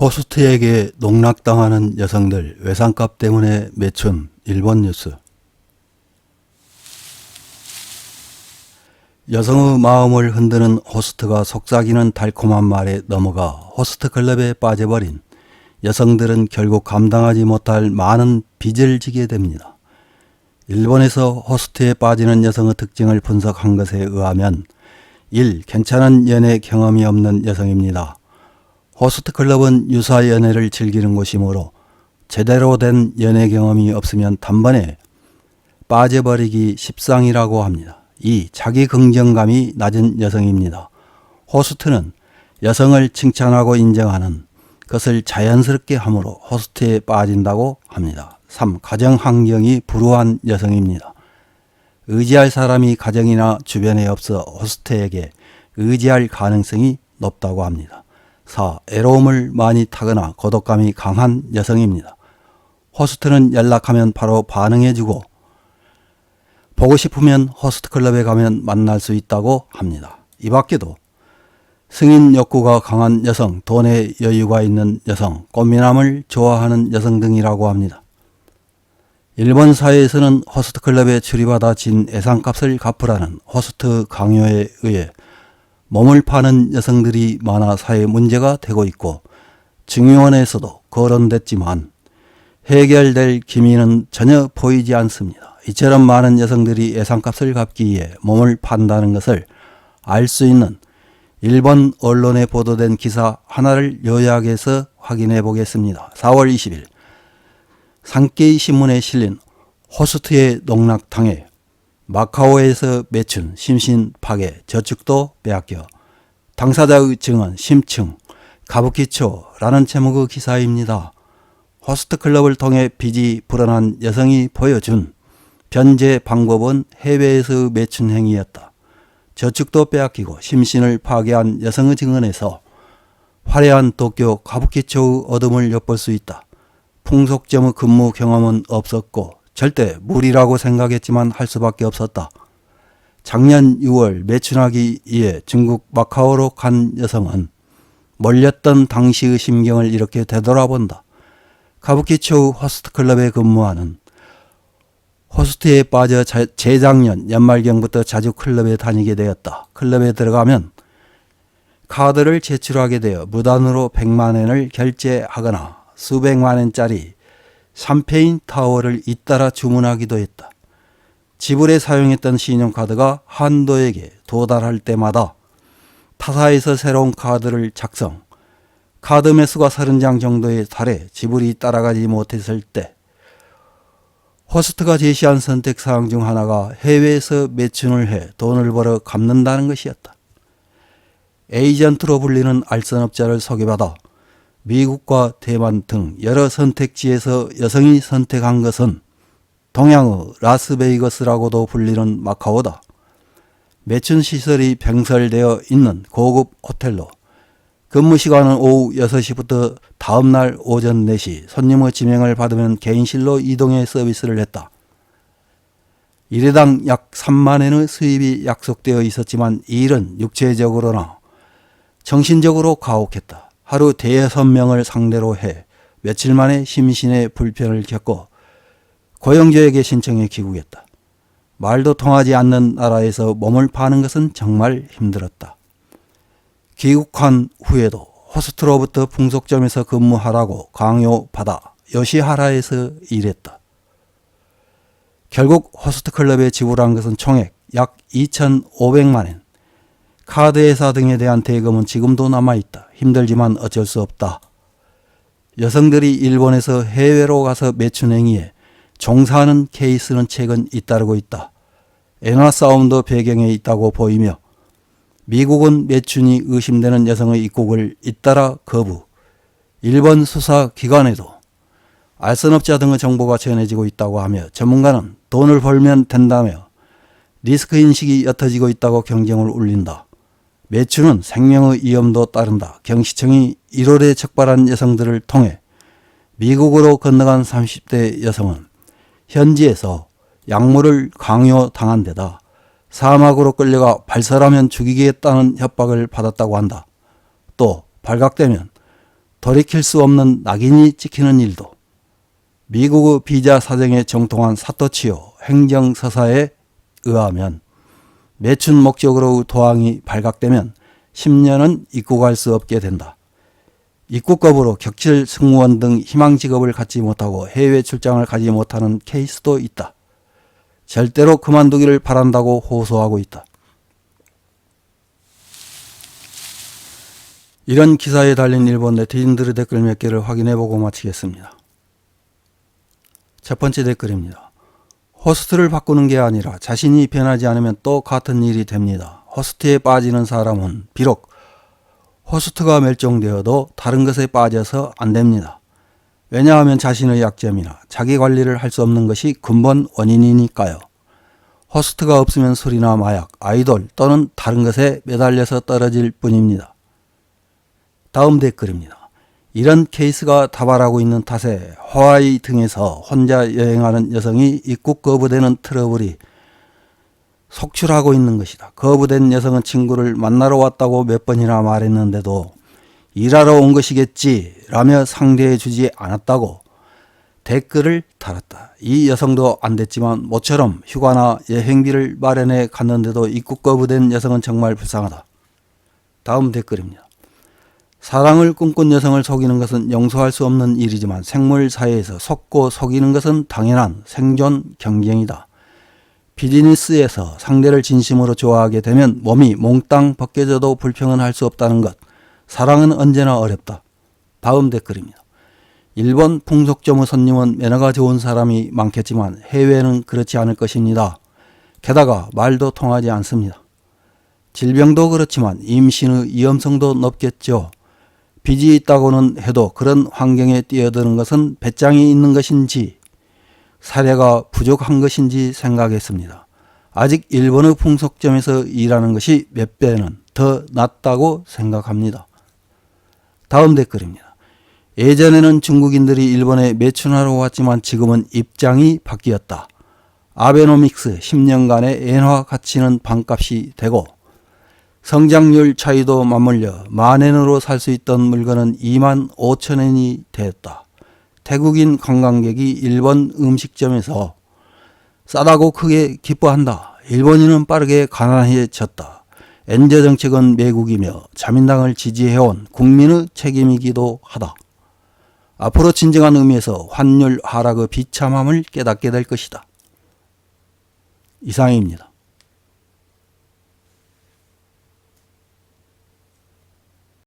호스트에게 농락당하는 여성들 외상값 때문에 매춘. 일본 뉴스. 여성의 마음을 흔드는 호스트가 속삭이는 달콤한 말에 넘어가 호스트 클럽에 빠져버린 여성들은 결국 감당하지 못할 많은 빚을 지게 됩니다. 일본에서 호스트에 빠지는 여성의 특징을 분석한 것에 의하면 1. 괜찮은 연애 경험이 없는 여성입니다. 호스트 클럽은 유사 연애를 즐기는 곳이므로 제대로 된 연애 경험이 없으면 단번에 빠져버리기 십상이라고 합니다. 2. 자기 긍정감이 낮은 여성입니다. 호스트는 여성을 칭찬하고 인정하는 것을 자연스럽게 하므로 호스트에 빠진다고 합니다. 3. 가정 환경이 불우한 여성입니다. 의지할 사람이 가정이나 주변에 없어 호스트에게 의지할 가능성이 높다고 합니다. 4. 애로움을 많이 타거나 고독감이 강한 여성입니다. 호스트는 연락하면 바로 반응해주고 보고 싶으면 호스트 클럽에 가면 만날 수 있다고 합니다. 이 밖에도 승인 욕구가 강한 여성, 돈에 여유가 있는 여성, 꽃미남을 좋아하는 여성 등이라고 합니다. 일본 사회에서는 호스트 클럽에 출입하다 진 예상값을 갚으라는 호스트 강요에 의해 몸을 파는 여성들이 많아 사회 문제가 되고 있고 증의원에서도 거론됐지만 해결될 기미는 전혀 보이지 않습니다. 이처럼 많은 여성들이 예상값을 갚기 위해 몸을 판다는 것을 알 수 있는 일본 언론에 보도된 기사 하나를 요약해서 확인해 보겠습니다. 4월 20일 산케이 신문에 실린 호스트의 농락당해 마카오에서 매춘, 심신 파괴, 저축도 빼앗겨 당사자의 증언, 심층, 가부키초라는 제목의 기사입니다. 호스트 클럽을 통해 빚이 불어난 여성이 보여준 변제 방법은 해외에서 매춘 행위였다. 저축도 빼앗기고 심신을 파괴한 여성의 증언에서 화려한 도쿄 가부키초의 어둠을 엿볼 수 있다. 풍속점의 근무 경험은 없었고 절대 무리라고 생각했지만 할 수밖에 없었다. 작년 6월 매춘하기 위해 중국 마카오로 간 여성은 몰렸던 당시의 심경을 이렇게 되돌아본다. 가부키초 호스트 클럽에 근무하는 호스트에 빠져 재작년 연말경부터 자주 클럽에 다니게 되었다. 클럽에 들어가면 카드를 제출하게 되어 무단으로 100만엔을 결제하거나 수백만엔짜리 샴페인 타워를 잇따라 주문하기도 했다. 지불에 사용했던 신용카드가 한도액에 도달할 때마다 타사에서 새로운 카드를 작성, 카드 매수가 30장 정도에 달해 지불이 따라가지 못했을 때 호스트가 제시한 선택사항 중 하나가 해외에서 매춘을 해 돈을 벌어 갚는다는 것이었다. 에이전트로 불리는 알선업자를 소개받아 미국과 대만 등 여러 선택지에서 여성이 선택한 것은 동양의 라스베이거스라고도 불리는 마카오다. 매춘 시설이 병설되어 있는 고급 호텔로 근무 시간은 오후 6시부터 다음날 오전 4시, 손님의 지명을 받으면 개인실로 이동해 서비스를 했다. 일회당 약 3만엔의 수입이 약속되어 있었지만 이 일은 육체적으로나 정신적으로 가혹했다. 하루 5-6명을 상대로 해 며칠 만에 심신의 불편을 겪고 고용주에게 신청해 귀국했다. 말도 통하지 않는 나라에서 몸을 파는 것은 정말 힘들었다. 귀국한 후에도 호스트로부터 풍속점에서 근무하라고 강요받아 요시하라에서 일했다. 결국 호스트 클럽에 지불한 것은 총액 약 2,500만엔. 카드회사 등에 대한 대금은 지금도 남아있다. 힘들지만 어쩔 수 없다. 여성들이 일본에서 해외로 가서 매춘 행위에 종사하는 케이스는 최근 잇따르고 있다. 엔화 싸움도 배경에 있다고 보이며 미국은 매춘이 의심되는 여성의 입국을 잇따라 거부. 일본 수사기관에도 알선업자 등의 정보가 전해지고 있다고 하며 전문가는 돈을 벌면 된다며 리스크인식이 옅어지고 있다고 경쟁을 울린다. 매춘은 생명의 위험도 따른다. 경시청이 1월에 적발한 여성들을 통해 미국으로 건너간 30대 여성은 현지에서 약물을 강요당한 데다 사막으로 끌려가 발설하면 죽이겠다는 협박을 받았다고 한다. 또 발각되면 돌이킬 수 없는 낙인이 찍히는 일도 미국의 비자 사정에 정통한 사토치오 행정서사에 의하면 매춘 목적으로 도항이 발각되면 10년은 입국할 수 없게 된다. 입국겁으로 격칠 승무원 등 희망 직업을 갖지 못하고 해외 출장을 가지 못하는 케이스도 있다. 절대로 그만두기를 바란다고 호소하고 있다. 이런 기사에 달린 일본 네티즌들의 댓글 몇 개를 확인해보고 마치겠습니다. 첫 번째 댓글입니다. 호스트를 바꾸는 게 아니라 자신이 변하지 않으면 또 같은 일이 됩니다. 호스트에 빠지는 사람은 비록 호스트가 멸종되어도 다른 것에 빠져서 안 됩니다. 왜냐하면 자신의 약점이나 자기 관리를 할 수 없는 것이 근본 원인이니까요. 호스트가 없으면 술이나 마약, 아이돌 또는 다른 것에 매달려서 떨어질 뿐입니다. 다음 댓글입니다. 이런 케이스가 다발하고 있는 탓에 하와이 등에서 혼자 여행하는 여성이 입국 거부되는 트러블이 속출하고 있는 것이다. 거부된 여성은 친구를 만나러 왔다고 몇 번이나 말했는데도 일하러 온 것이겠지 라며 상대해 주지 않았다고 댓글을 달았다. 이 여성도 안 됐지만 모처럼 휴가나 여행비를 마련해 갔는데도 입국 거부된 여성은 정말 불쌍하다. 다음 댓글입니다. 사랑을 꿈꾼 여성을 속이는 것은 용서할 수 없는 일이지만 생물 사회에서 속고 속이는 것은 당연한 생존 경쟁이다. 비즈니스에서 상대를 진심으로 좋아하게 되면 몸이 몽땅 벗겨져도 불평은 할 수 없다는 것. 사랑은 언제나 어렵다. 다음 댓글입니다. 일본 풍속점의 손님은 매너가 좋은 사람이 많겠지만 해외는 그렇지 않을 것입니다. 게다가 말도 통하지 않습니다. 질병도 그렇지만 임신의 위험성도 높겠죠. 빚이 있다고는 해도 그런 환경에 뛰어드는 것은 배짱이 있는 것인지 사례가 부족한 것인지 생각했습니다. 아직 일본의 풍속점에서 일하는 것이 몇 배는 더 낫다고 생각합니다. 다음 댓글입니다. 예전에는 중국인들이 일본에 매춘하러 왔지만 지금은 입장이 바뀌었다. 아베노믹스 10년간의 엔화 가치는 반값이 되고 성장률 차이도 맞물려 만엔으로 살 수 있던 물건은 2만 5천 엔이 되었다. 태국인 관광객이 일본 음식점에서 싸다고 크게 기뻐한다. 일본인은 빠르게 가난해졌다. 엔저 정책은 매국이며 자민당을 지지해온 국민의 책임이기도 하다. 앞으로 진정한 의미에서 환율 하락의 비참함을 깨닫게 될 것이다. 이상입니다.